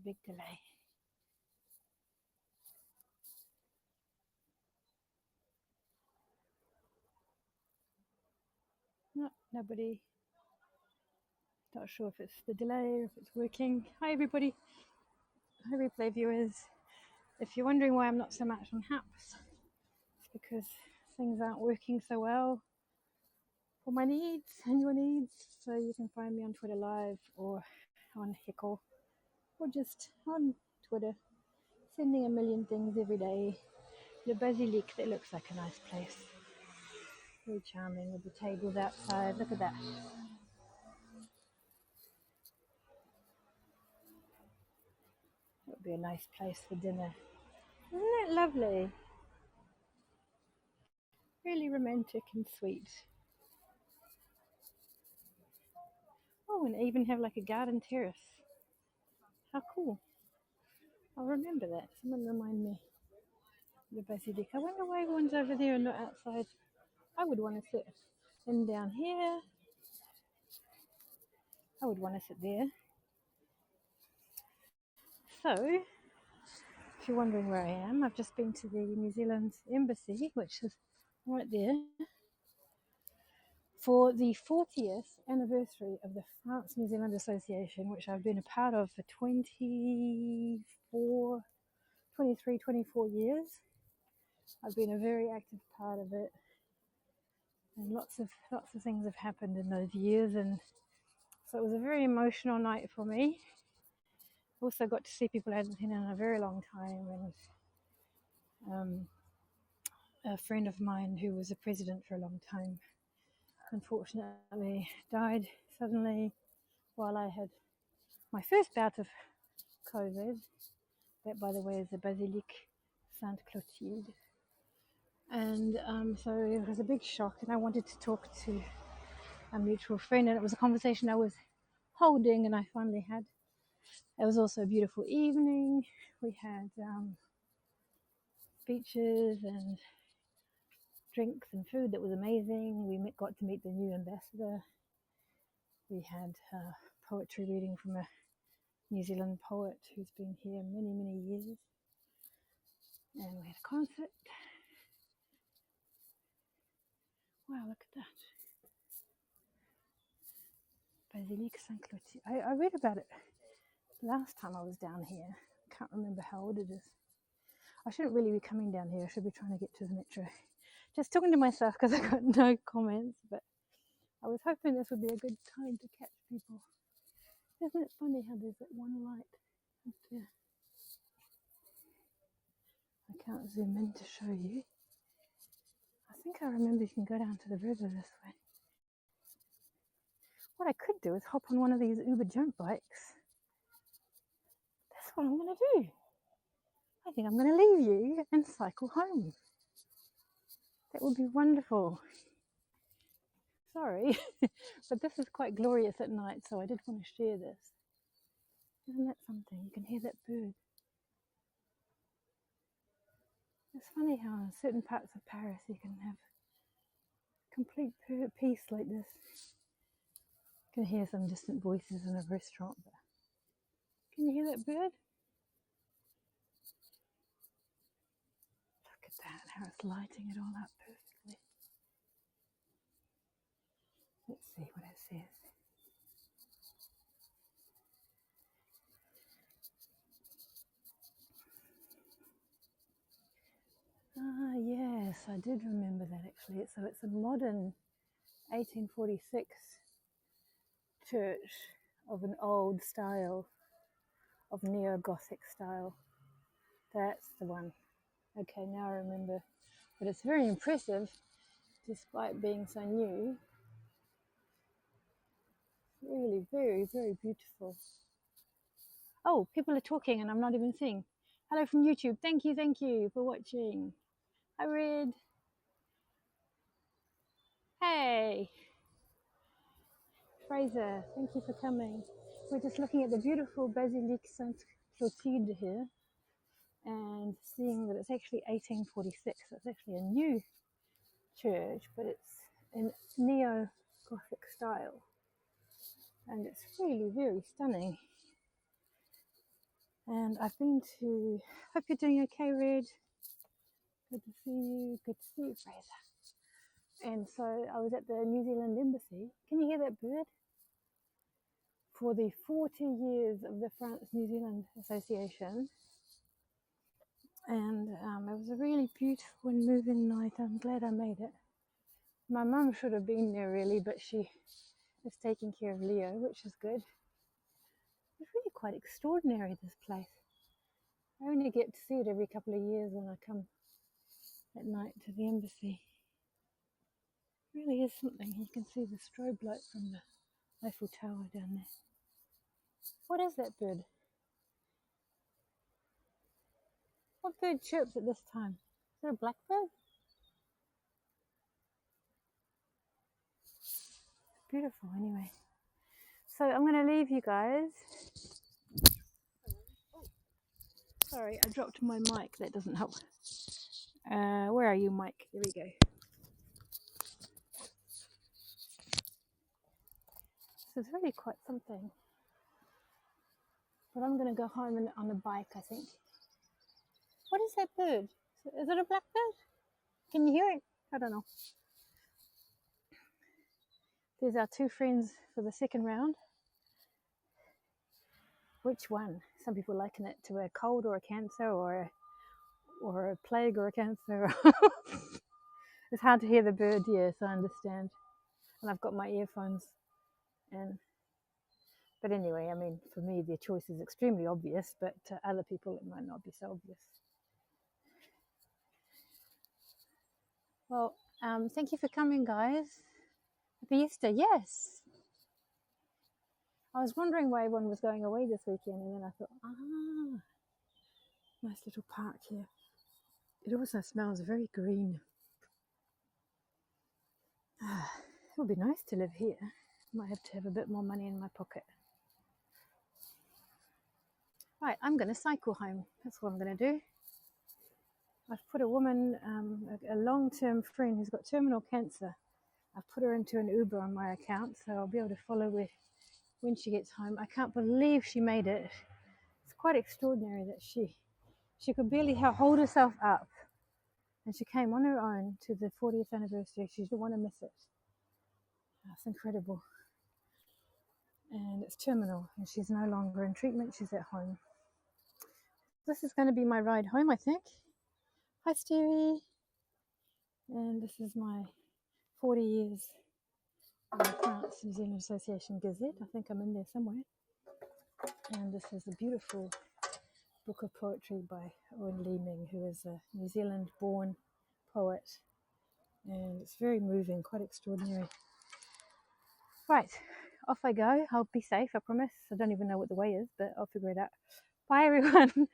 a big delay. No, nobody. Not sure if it's the delay or if it's working. Hi, everybody. Hi, replay viewers. If you're wondering why I'm not so much on Haps, it's because things aren't working so well for my needs and your needs. So you can find me on Twitter Live or on Hickle or just on Twitter, sending a million things every day. The Basilique, that looks like a nice place. Very charming with the tables outside. Look at that. It would be a nice place for dinner. Isn't it lovely? Really romantic and sweet. Oh, and even have like a garden terrace. How cool. I'll remember that. Someone remind me. The Basilique. I wonder why everyone's over there and not outside. I would want to sit in down here. I would want to sit there. So, if you're wondering where I am, I've just been to the New Zealand Embassy, which is right there, for the 40th anniversary of the France-New Zealand Association, which I've been a part of for 24 years. I've been a very active part of it, and lots of things have happened in those years, and so it was a very emotional night for me. Also got to see people I hadn't seen in a very long time, and a friend of mine who was a president for a long time unfortunately died suddenly while I had my first bout of COVID. That, by the way, is the Basilique Sainte Clotilde. And so it was a big shock, and I wanted to talk to a mutual friend, and it was a conversation I was holding, and I finally had. It was also a beautiful evening. We had beaches and drinks and food that was amazing. We got to meet the new ambassador. We had poetry reading from a New Zealand poet who's been here many, many years. And we had a concert. Wow, look at that. Basilique Saint Clotilde. I read about it last time I was down here. I can't remember how old it is. I shouldn't really be coming down here. I should be trying to get to the metro. Just talking to myself because I got no comments, but I was hoping this would be a good time to catch people. Isn't it funny how there's that one light up there? I can't zoom in to show you. I think I remember you can go down to the river this way. What I could do is hop on one of these Uber jump bikes. That's what I'm going to do. I think I'm going to leave you and cycle home. That would be wonderful. Sorry, but this is quite glorious at night, so I did want to share this. Isn't that something? You can hear that bird. It's funny how in certain parts of Paris you can have complete peace like this. You can hear some distant voices in a restaurant. But can you hear that bird? Look at that, how it's lighting it all up perfectly. Let's see what it says. Ah, yes, I did remember that actually. So it's a modern 1846 church of an old style, of neo-Gothic style. That's the one. Okay, now I remember. But it's very impressive, despite being so new. Really very, very beautiful. Oh, people are talking and I'm not even seeing. Hello from YouTube. Thank you for watching. Hi, Red. Hey. Fraser, thank you for coming. We're just looking at the beautiful Basilique Sainte Clotilde here and seeing that it's actually 1846. So it's actually a new church, but it's in neo-Gothic style. And it's really very stunning. And I've been to, hope you're doing okay, Red. Good to see you. Good to see you, Fraser. And so I was at the New Zealand Embassy. Can you hear that bird? For the 40 years of the France-New Zealand Association. And it was a really beautiful and moving night. I'm glad I made it. My mum should have been there really, but she is taking care of Leo, which is good. It's really quite extraordinary, this place. I only get to see it every couple of years when I come at night to the embassy. It really is something. You can see the strobe light from the Eiffel Tower down there. What is that bird? What bird chirps at this time? Is there a blackbird? Beautiful, anyway. So I'm going to leave you guys. Sorry, I dropped my mic. That doesn't help. Where are you, Mike? There we go. So it's really quite something. But I'm going to go home on a bike, I think. What is that bird? Is it a blackbird? Can you hear it? I don't know. There's our two friends for the second round. Which one? Some people liken it to a cold or a cancer or a plague or a cancer. It's hard to hear the bird, yes, I understand. And I've got my earphones. But anyway, I mean, for me, the choice is extremely obvious, but to other people, it might not be so obvious. Well, thank you for coming, guys. Happy Easter, yes. I was wondering why everyone was going away this weekend, and then I thought, nice little park here. It also smells very green. It would be nice to live here. Might have to have a bit more money in my pocket. Right, I'm going to cycle home. That's what I'm going to do. I've put a woman, a long-term friend who's got terminal cancer. I've put her into an Uber on my account, so I'll be able to follow her when she gets home. I can't believe she made it. It's quite extraordinary that she could barely hold herself up, and she came on her own to the 40th anniversary. She didn't want to miss it. That's incredible. And it's terminal, and she's no longer in treatment. She's at home. This is going to be my ride home, I think. Hi, Stevie. And this is my 40 years of the France-New Zealand Association Gazette. I think I'm in there somewhere. And this is a beautiful book of poetry by Owen Leeming, who is a New Zealand-born poet. And it's very moving, quite extraordinary. Right, off I go. I'll be safe, I promise. I don't even know what the way is, but I'll figure it out. Bye, everyone.